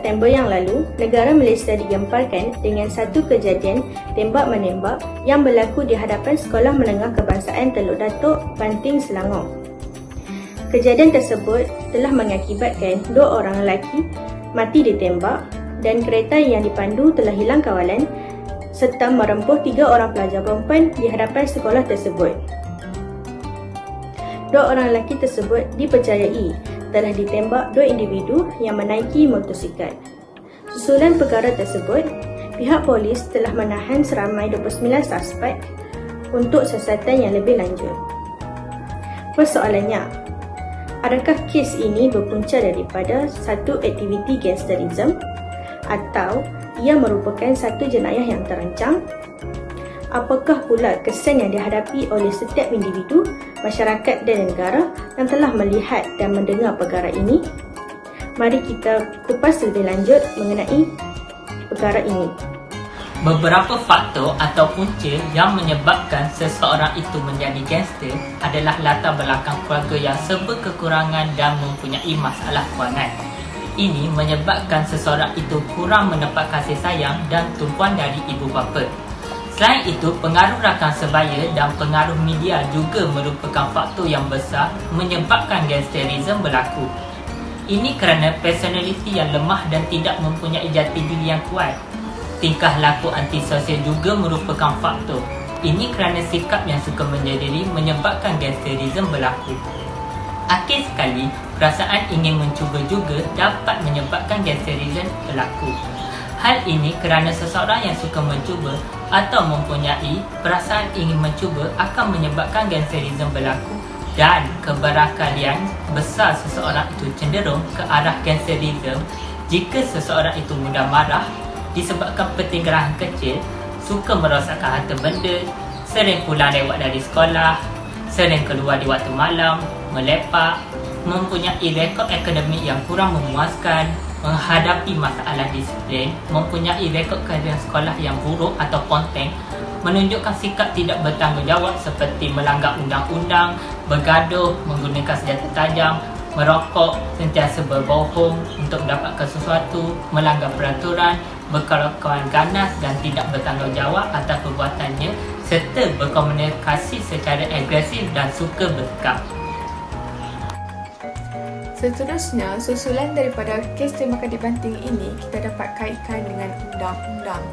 September yang lalu, negara Malaysia digemparkan dengan satu kejadian tembak-menembak yang berlaku di hadapan Sekolah Menengah Kebangsaan Teluk Datuk, Banting, Selangor. Kejadian tersebut telah mengakibatkan 2 orang lelaki mati ditembak dan kereta yang dipandu telah hilang kawalan serta merempuh 3 orang pelajar perempuan di hadapan sekolah tersebut. 2 orang lelaki tersebut dipercayai telah ditembak 2 individu yang menaiki motosikal. Susulan perkara tersebut, pihak polis telah menahan seramai 29 suspek untuk siasatan yang lebih lanjut. Persoalannya, adakah kes ini berpunca daripada satu aktiviti gangsterisme atau ia merupakan satu jenayah yang terancam? Apakah pula kesan yang dihadapi oleh setiap individu, masyarakat dan negara yang telah melihat dan mendengar perkara ini? Mari kita kupas lebih lanjut mengenai perkara ini. Beberapa faktor atau punca yang menyebabkan seseorang itu menjadi gangster adalah latar belakang keluarga yang serba kekurangan dan mempunyai masalah kewangan. Ini menyebabkan seseorang itu kurang mendapat kasih sayang dan tumpuan dari ibu bapa. Selain itu, pengaruh rakan sebaya dan pengaruh media juga merupakan faktor yang besar menyebabkan gangsterisme berlaku. Ini kerana personaliti yang lemah dan tidak mempunyai jati diri yang kuat. Tingkah laku antisosial juga merupakan faktor. Ini kerana sikap yang suka menyendiri menyebabkan gangsterisme berlaku. Akhir sekali, perasaan ingin mencuba juga dapat menyebabkan gangsterisme berlaku. Hal ini kerana seseorang yang suka mencuba atau mempunyai perasaan ingin mencuba akan menyebabkan gangsterisme berlaku dan kebarangkalian besar seseorang itu cenderung ke arah gangsterisme jika seseorang itu mudah marah disebabkan pertikaian kecil, suka merosakkan harta benda, sering pulang lewat dari sekolah, sering keluar di waktu malam, melepak, mempunyai rekod akademik yang kurang memuaskan, menghadapi masalah disiplin, mempunyai rekod kerja sekolah yang buruk atau ponteng, menunjukkan sikap tidak bertanggungjawab seperti melanggar undang-undang, bergaduh, menggunakan senjata tajam, merokok, sentiasa berbohong untuk mendapatkan sesuatu, melanggar peraturan, berkelakuan ganas dan tidak bertanggungjawab atas perbuatannya, serta berkomunikasi secara agresif dan suka bersikap. Seterusnya, susulan daripada kes tembakan di Banting ini kita dapat kaitkan dengan undang-undang.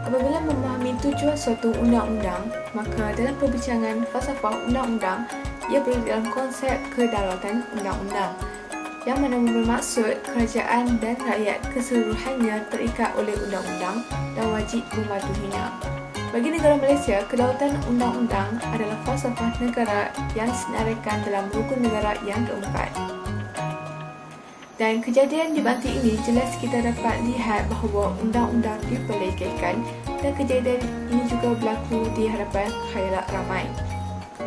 Apabila memahami tujuan suatu undang-undang, maka dalam perbincangan falsafah undang-undang, ia berada dalam konsep kedaulatan undang-undang, yang mana bermaksud kerajaan dan rakyat keseluruhannya terikat oleh undang-undang dan wajib mematuhinya. Bagi negara Malaysia, kedaulatan undang-undang adalah falsafah negara yang disenaraikan dalam rukun negara yang keempat. Dan kejadian di Banting ini jelas kita dapat lihat bahawa undang-undang diperlekehkan dan kejadian ini juga berlaku di hadapan khayalak ramai.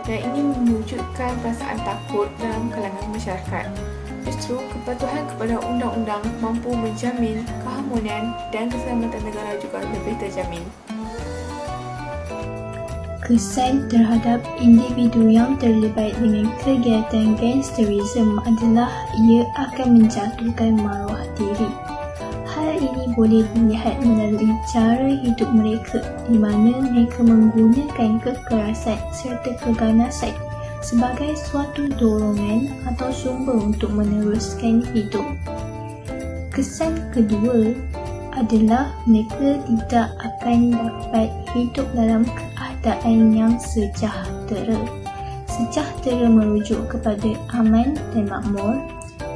Dan ini mewujudkan perasaan takut dalam kalangan masyarakat. Justru kepatuhan kepada undang-undang mampu menjamin keharmonian dan keselamatan negara juga lebih terjamin. Kesan terhadap individu yang terlibat dengan kegiatan gangsterisme adalah ia akan menjatuhkan maruah diri. Hal ini boleh dilihat melalui cara hidup mereka di mana mereka menggunakan kekerasan serta keganasan sebagai suatu dorongan atau sumber untuk meneruskan hidup. Kesan kedua adalah mereka tidak akan dapat hidup dalam keadaan yang sejahtera. Sejahtera merujuk kepada aman dan makmur,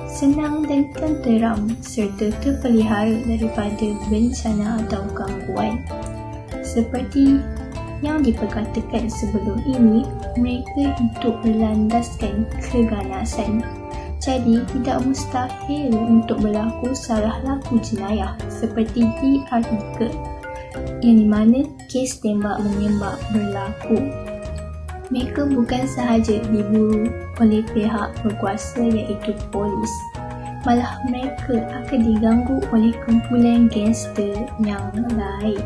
senang dan tenteram serta terpelihara daripada bencana atau gangguan. Seperti yang diperkatakan sebelum ini, mereka hidup berlandaskan keganasan. Jadi, tidak mustahil untuk berlaku salah laku jenayah seperti di artikel yang di mana kes tembak-menembak berlaku. Mereka bukan sahaja diburu oleh pihak berkuasa iaitu polis, malah mereka akan diganggu oleh kumpulan gangster yang lain.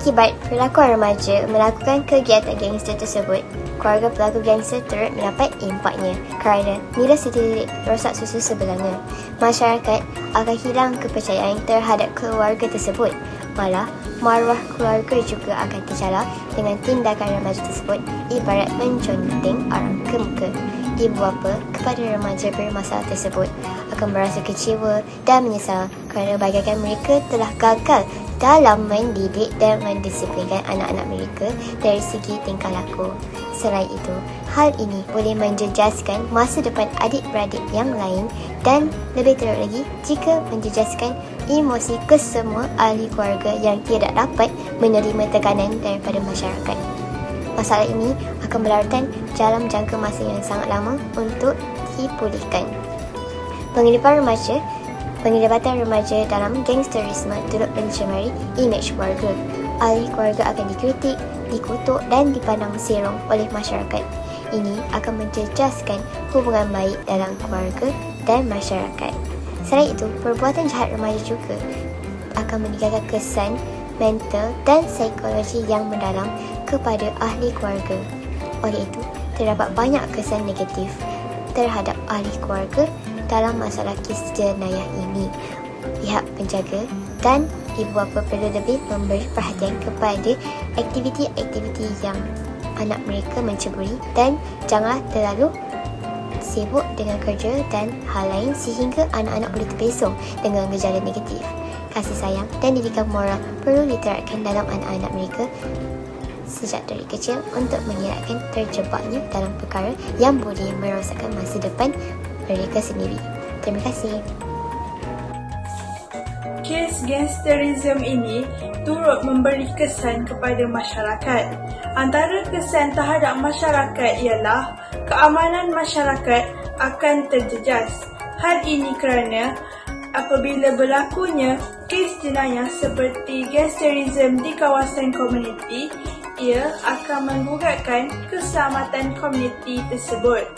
Akibat perlakuan remaja melakukan kegiatan gangster tersebut, keluarga pelaku gangster turut mendapat impaknya kerana bila setitik rosak susu sebelangnya, masyarakat akan hilang kepercayaan terhadap keluarga tersebut. Malah, maruah keluarga juga akan tercalar dengan tindakan remaja tersebut ibarat menconteng orang ke muka. Ibu bapa kepada remaja bermasalah tersebut akan merasa kecewa dan menyesal kerana bagaikan mereka telah gagal dalam mendidik dan mendisiplinkan anak-anak mereka dari segi tingkah laku. Selain itu, hal ini boleh menjejaskan masa depan adik-beradik yang lain dan lebih teruk lagi jika menjejaskan emosi kesemua ahli keluarga yang tidak dapat menerima tekanan daripada masyarakat. Masalah ini akan berlarutan dalam jangka masa yang sangat lama untuk dipulihkan. Penglibatan remaja dalam gangsterisme turut mencemari imej keluarga. Ahli keluarga akan dikritik, dikutuk dan dipandang serong oleh masyarakat. Ini akan menjejaskan hubungan baik dalam keluarga dan masyarakat. Selain itu, perbuatan jahat remaja juga akan meninggalkan kesan mental dan psikologi yang mendalam kepada ahli keluarga. Oleh itu, terdapat banyak kesan negatif terhadap ahli keluarga dalam masalah kes jenayah ini. Pihak penjaga dan ibu bapa perlu lebih memberi perhatian kepada aktiviti-aktiviti yang anak mereka menceburi dan janganlah terlalu sibuk dengan kerja dan hal lain sehingga anak-anak boleh terpesong dengan gejala negatif. Kasih sayang dan didikan moral perlu diterapkan dalam anak-anak mereka sejak dari kecil untuk mengelakkan terjebaknya dalam perkara yang boleh merosakkan masa depan mereka sendiri. Terima kasih. Kes gangsterisme ini turut memberi kesan kepada masyarakat. Antara kesan terhadap masyarakat ialah keamanan masyarakat akan terjejas. Hal ini kerana apabila berlakunya kes jenayah seperti gangsterisme di kawasan komuniti, ia akan menggugatkan keselamatan komuniti tersebut.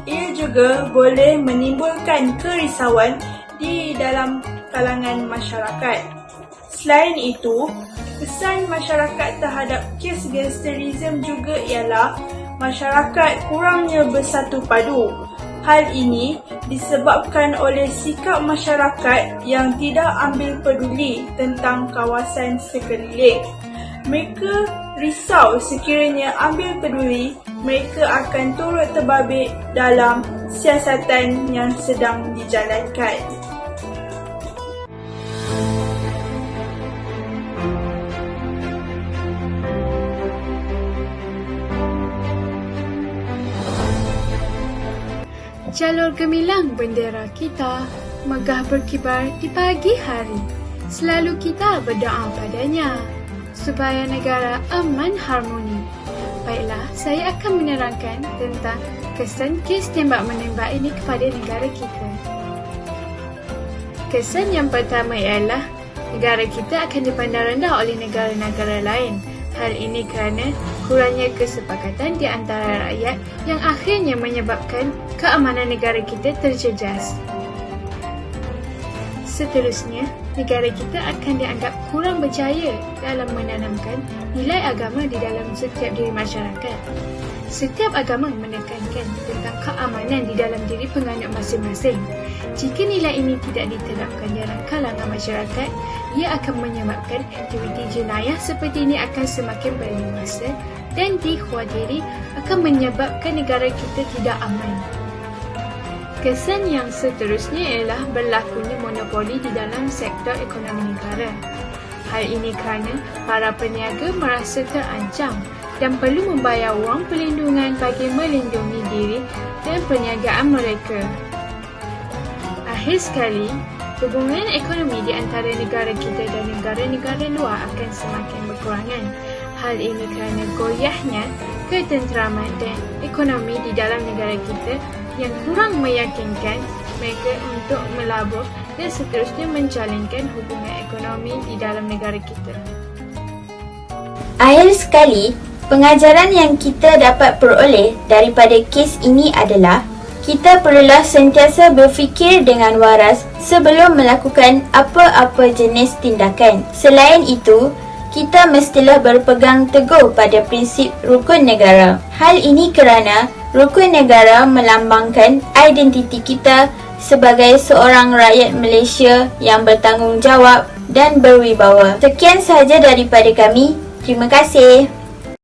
Ia juga boleh menimbulkan kerisauan di dalam kalangan masyarakat. Selain itu, kesan masyarakat terhadap kes gangsterisme juga ialah masyarakat kurangnya bersatu padu. Hal ini disebabkan oleh sikap masyarakat yang tidak ambil peduli tentang kawasan sekeliling. Mereka risau sekiranya ambil peduli, mereka akan turut terbabit dalam siasatan yang sedang dijalankan. Jalur gemilang bendera kita megah berkibar di pagi hari. Selalu kita berdoa padanya supaya negara aman harmoni. Baiklah, saya akan menerangkan tentang kesan kes tembak-menembak ini kepada negara kita. Kesan yang pertama ialah negara kita akan dipandang rendah oleh negara-negara lain. Hal ini kerana kurangnya kesepakatan di antara rakyat yang akhirnya menyebabkan keamanan negara kita terjejas. Seterusnya, negara kita akan dianggap kurang berjaya dalam menanamkan nilai agama di dalam setiap diri masyarakat. Setiap agama menekankan tentang keamanan di dalam diri penganut masing-masing. Jika nilai ini tidak diterapkan dalam kalangan masyarakat, ia akan menyebabkan aktiviti jenayah seperti ini akan semakin berleluasa dan dikhawatiri akan menyebabkan negara kita tidak aman. Kesan yang seterusnya ialah berlakunya monopoli di dalam sektor ekonomi negara. Hal ini kerana para peniaga merasa terancam dan perlu membayar wang perlindungan bagi melindungi diri dan perniagaan mereka. Akhir sekali, hubungan ekonomi di antara negara kita dan negara-negara luar akan semakin berkurangan. Hal ini kerana goyahnya ketenteraman dan ekonomi di dalam negara kita yang kurang meyakinkan mereka untuk melabur dan seterusnya menjalinkan hubungan ekonomi di dalam negara kita. Akhir sekali, pengajaran yang kita dapat peroleh daripada kes ini adalah kita perlulah sentiasa berfikir dengan waras sebelum melakukan apa-apa jenis tindakan. Selain itu, kita mestilah berpegang teguh pada prinsip rukun negara. Hal ini kerana rukun negara melambangkan identiti kita sebagai seorang rakyat Malaysia yang bertanggungjawab dan berwibawa. Sekian sahaja daripada kami. Terima kasih.